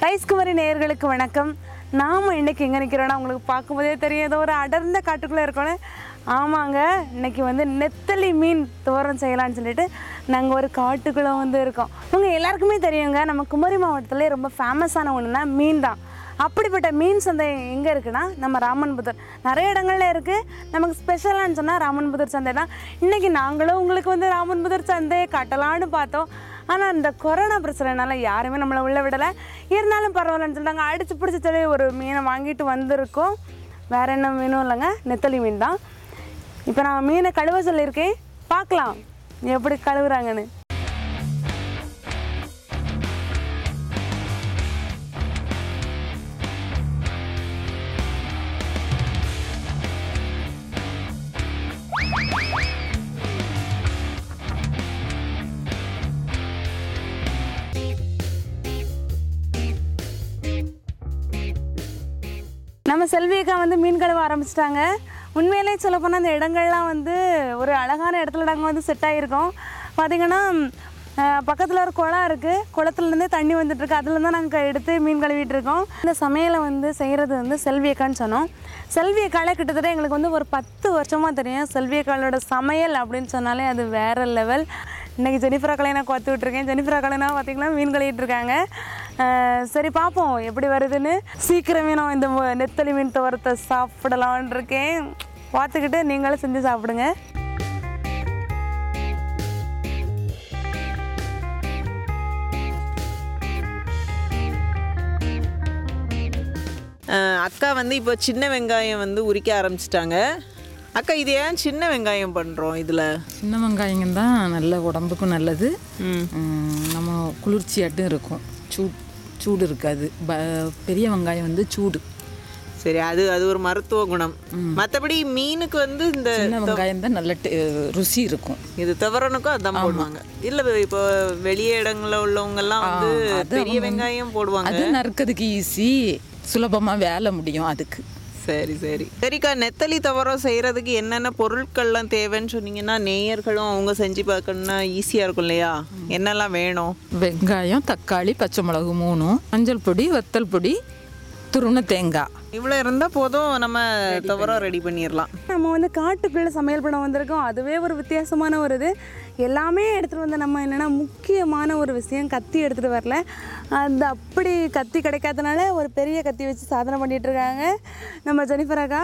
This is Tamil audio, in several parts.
ரைஸ் குமரி நேயர்களுக்கு வணக்கம். நாம் இன்றைக்கி எங்கே நிற்கிறோன்னா உங்களுக்கு பார்க்கும்போதே தெரியும், ஏதோ ஒரு அடர்ந்த காட்டுக்குள்ளே இருக்கோன்னு. ஆமாங்க, இன்றைக்கி நெத்தலி மீன் துவரம் செய்யலான்னு சொல்லிட்டு நாங்கள் ஒரு காட்டுக்குள்ளே இருக்கோம். உங்கள் எல்லாருக்குமே தெரியுங்க, நம்ம குமரி மாவட்டத்தில் ரொம்ப ஃபேமஸான ஒன்றுனா மீன் தான். அப்படிப்பட்ட மீன் சந்தை எங்கே இருக்குன்னா நம்ம ராமன்புதூர். நிறைய இடங்கள்ல இருக்குது. நமக்கு ஸ்பெஷலானு சொன்னால் ராமன்புதூர் சந்தை தான். இன்றைக்கி நாங்களும் உங்களுக்கு ராமன்புதூர் சந்தையை காட்டலான்னு பார்த்தோம். ஆனால் இந்த கொரோனா பிரச்சனைனால யாருமே நம்மளை உள்ளே விடலை. இருந்தாலும் பரவாயில்லன்னு சொல்லிட்டாங்க. அடித்து பிடிச்சி சொல்லி ஒரு மீனை வாங்கிட்டு வந்திருக்கோம். வேறு என்ன மீனும் இல்லைங்க, நெத்தலி மீன் தான். இப்போ நான் மீனை கழுவ சொல்லியிருக்கேன், பார்க்கலாம் எப்படி கழுவுறாங்கன்னு. நம்ம செல்வியக்கா மீன் கழுவ ஆரம்பிச்சிட்டாங்க. உண்மையிலே சொல்லப்போனால் அந்த இடங்கள்லாம் ஒரு அழகான இடத்துல நாங்கள் செட் ஆகியிருக்கோம். பார்த்திங்கன்னா பக்கத்தில் ஒரு குளம் இருக்குது. குளத்துலேருந்தே தண்ணி வந்துட்டுருக்கு. அதில் தான் நாங்கள் எடுத்து மீன் கழுவிட்டு இருக்கோம். இந்த சமையலை செய்கிறது செல்வியக்கான்னு சொன்னோம். செல்வியக்காலே கிட்டத்தட்ட எங்களுக்கு ஒரு 10 வருஷமாக தெரியும். செல்வியக்காலோட சமையல் அப்படின்னு சொன்னாலே அது வேறு லெவல். இன்றைக்கி ஜெனிஃபரா கலை நான் பார்த்து விட்ருக்கேன். ஜெனிஃபரா கலைனா பார்த்திங்கன்னா மீன் கழுவிட்டு இருக்காங்க. சரி, பார்ப்போம் எப்படி வருதுன்னு. சீக்கிரமே நான் இந்த நெத்தலி மீன் துவரத்தை சாப்பிடலான்னு இருக்கேன். பார்த்துக்கிட்டு நீங்களும் செஞ்சு சாப்பிடுங்க. அக்கா இப்போ சின்ன வெங்காயம் உரிக்க ஆரம்பிச்சிட்டாங்க. அக்கா, இது ஏன் சின்ன வெங்காயம் பண்ணுறோம்? இதில் சின்ன வெங்காயம் தான் நல்ல உடம்புக்கும் நல்லது. நம்ம குளிர்ச்சியாட்டும் இருக்கும். சூடு இருக்காது. பெரிய வெங்காயம் சூடு. சரி, அது ஒரு மருத்துவ குணம். மற்றபடி மீனுக்கு இந்த சின்ன வெங்காயம் தான் நல்ல ருசி இருக்கும். இது துவரனுக்கும் அதான் போடுவாங்க. இல்லை, இப்போ வெளியே இடங்களில் உள்ளவங்கெல்லாம் பெரிய வெங்காயம் போடுவாங்க. அது நறுக்கிறதுக்கு ஈஸி, சுலபமாக வேலை முடியும் அதுக்கு. சரி சரி சரிக்கா, நெத்தலி துவரம் செய்கிறதுக்கு என்னென்ன பொருட்கள்லாம் தேவைன்னு சொன்னீங்கன்னா நேயர்களும் அவங்க செஞ்சு பார்க்கணுன்னா ஈஸியாக இருக்கும் இல்லையா? என்னெல்லாம் வேணும்? வெங்காயம், தக்காளி, பச்சை மிளகு 3, மஞ்சள் பொடி, வத்தல் பொடி, துருண தேங்காய். இவ்வளோ இருந்தால் போதும், நம்ம துவரம் ரெடி பண்ணிடலாம். நம்ம காட்டுக்குள்ளே சமையல் பண்ண வந்திருக்கோம். அதுவே ஒரு வித்தியாசமான ஒரு இது. எல்லாமே எடுத்துகிட்டு நம்ம என்னென்னா முக்கியமான ஒரு விஷயம், கத்தி எடுத்துகிட்டு வரல. அது அப்படி கத்தி கிடைக்காதனால ஒரு பெரிய கத்தி வச்சு சாதனை பண்ணிகிட்ருக்காங்க நம்ம ஜெனிஃபராக்கா.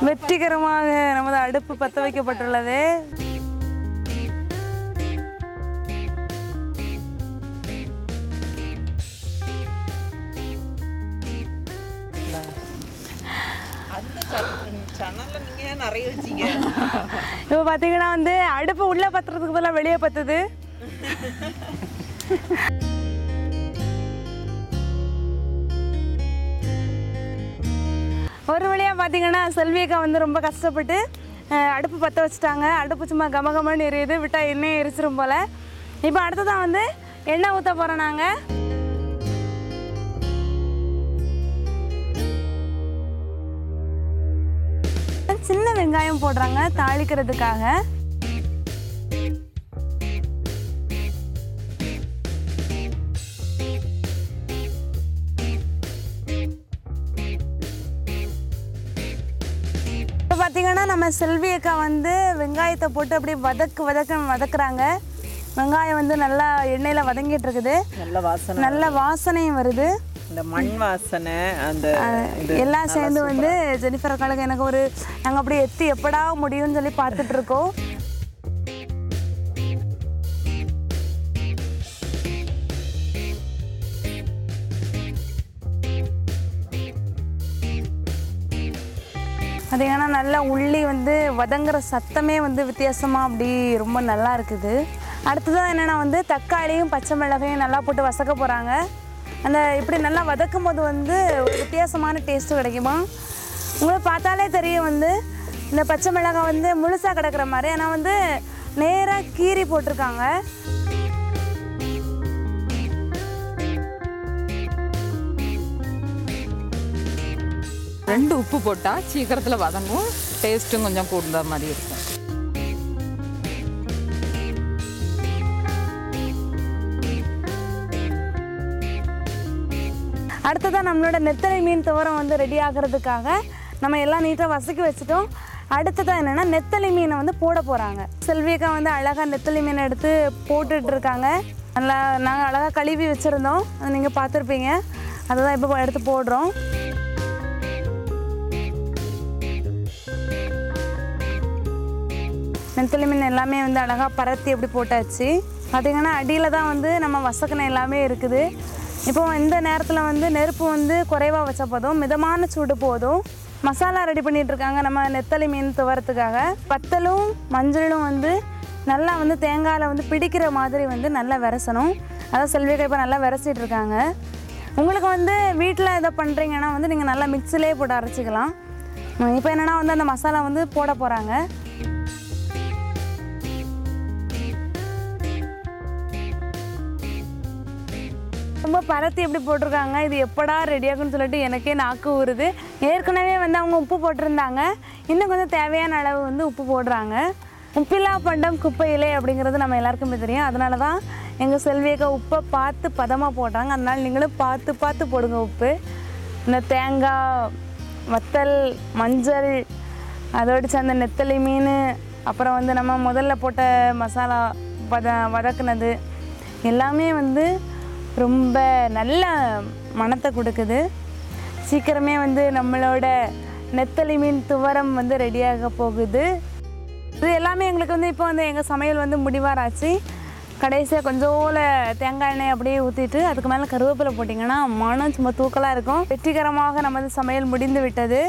வெற்றிகரமாக நமது அடுப்பு பற்ற வைக்கப்பட்டுள்ளது. இப்போ பார்த்தீங்கன்னா அடுப்பு உள்ளே பத்துறதுக்கு பதிலாக வெளியே பத்துது. ஒரு வழியாக பார்த்தீங்கன்னா செல்வியக்கா ரொம்ப கஷ்டப்பட்டு அடுப்பு பற்ற வச்சுட்டாங்க. அடுப்பு சும்மா கமகமன்னு எரியுது, விட்டால் எண்ணெய் எரிச்சிரும் போல். இப்போ அடுத்ததான் எண்ணெய் ஊற்ற போகிறோம். நாங்கள் சின்ன வெங்காயம் போடுறாங்க தாளிக்கிறதுக்காக. இப்போ பார்த்தீங்கன்னா நம்ம செல்வியக்கா வெங்காயத்தை போட்டு அப்படியே வதக்குறாங்க. வெங்காயம் நல்லா எண்ணெயில் வதங்கிட்டு இருக்குது. நல்ல வாசனையும் வருது. இந்த மண் வாசனை அந்த எல்லாம் சேர்ந்து ஜெனிஃபர் அக்காளுக்கு எனக்கு நாங்கள் அப்படியே எத்தி எப்படா முடியும்னு சொல்லி பார்த்துட்டு இருக்கோம். அது ஏன்னா நல்லா உள்ளி வதங்குற சத்தமே வித்தியாசமாக அப்படி ரொம்ப நல்லா இருக்குது. அடுத்ததான் என்னென்னா தக்காளியும் பச்சை மிளகையும் நல்லா போட்டு வதக்க போகிறாங்க. அந்த இப்படி நல்லா வதக்கும் போது ஒரு வித்தியாசமான டேஸ்ட்டு கிடைக்குமா. உங்களுக்கு பார்த்தாலே தெரியும் இந்த பச்சை மிளகாய் முழுசாக கிடக்கிற மாதிரி. ஆனால் நேராக கீரி போட்டிருக்காங்க. 2 உப்பு போட்டால் சீக்கிரத்தில் வதங்கும், டேஸ்ட்டும் கொஞ்சம் கூடுதல் மாதிரி இருக்கும். அடுத்ததான் நம்மளோட நெத்தலி மீன் துவரம் வந்து ரெடி ஆகிறதுக்காக நம்ம எல்லாம் நீட்டாக வசக்கி வச்சுட்டோம். அடுத்ததான் என்னென்னா நெத்தலி மீனை வந்து போட போகிறாங்க. செல்வியக்கா வந்து அழகாக நெத்தலி மீனை எடுத்து போட்டுட்டு இருக்காங்க. நல்லா நாங்கள் அழகாக கழுவி வச்சுருந்தோம், அதை நீங்கள் பார்த்துருப்பீங்க. அதை தான் இப்போ எடுத்து போடுறோம். நெத்தலி மீன் எல்லாமே வந்து அழகாக பரத்தி எப்படி போட்டாச்சு. பார்த்திங்கன்னா அடியில் தான் வந்து நம்ம வசக்கின எல்லாமே இருக்குது. இப்போ இந்த நேரத்தில் வந்து நெருப்பு வந்து குறைவாக வச்ச போதும், மிதமான சூடு போதும். மசாலா ரெடி பண்ணிகிட்டு இருக்காங்க நம்ம நெத்தலி மீன் துவரத்துக்காக. வத்தலும் மஞ்சளும் வந்து நல்லா வந்து தேங்காயில் வந்து பிடிக்கிற மாதிரி வந்து நல்லா விரசணும். அதான் செல்வியக்கா இப்போ நல்லா விரசிட்டு இருக்காங்க. உங்களுக்கு வந்து வீட்டில் இதை பண்ணுறீங்கன்னா வந்து நீங்கள் நல்லா மிக்ஸிலே போட்டு அரைச்சிக்கலாம். இப்போ என்னென்னா வந்து அந்த மசாலா வந்து போட போகிறாங்க. ரொம்ப பரத்தி எப்படி போட்டிருக்காங்க. இது எப்படா ரெடியாகுன்னு சொல்லிட்டு எனக்கே நாக்கு ஊறுது. ஏற்கனவே வந்து அவங்க உப்பு போட்டிருந்தாங்க, இன்னும் கொஞ்சம் தேவையான அளவு வந்து உப்பு போடுறாங்க. உப்பில்லா பண்டம் குப்பையிலே அப்படிங்கிறது நம்ம எல்லாருக்குமே தெரியும். அதனால தான் எங்கள் செல்வியக்கா உப்பை பார்த்து பதமாக போட்டாங்க. அதனால் நீங்களும் பார்த்து பார்த்து போடுங்க உப்பு. இந்த தேங்காய், வத்தல், மஞ்சள், அதோடு சேர்ந்த நெத்தலி மீன், அப்புறம் வந்து நம்ம முதல்ல போட்ட மசாலா வதக்குனது எல்லாமே வந்து ரொம்ப நல்ல மணத்தை கொடுக்குது. சீக்கிரமே வந்து நம்மளோட நெத்தலி மீன் துவரம் வந்து ரெடியாக போகுது. இது எல்லாமே எங்களுக்கு வந்து இப்போ வந்து எங்கள் சமையல் வந்து முடிவாராச்சு. கடைசியாக கொஞ்சோல தேங்காய் எண்ணெய் அப்படியே ஊற்றிட்டு அதுக்கு மேலே கருவேப்பிலை போட்டிங்கன்னா மனம் சும்மா தூக்கலாக இருக்கும். வெற்றிகரமாக நமது சமையல் முடிந்து விட்டது.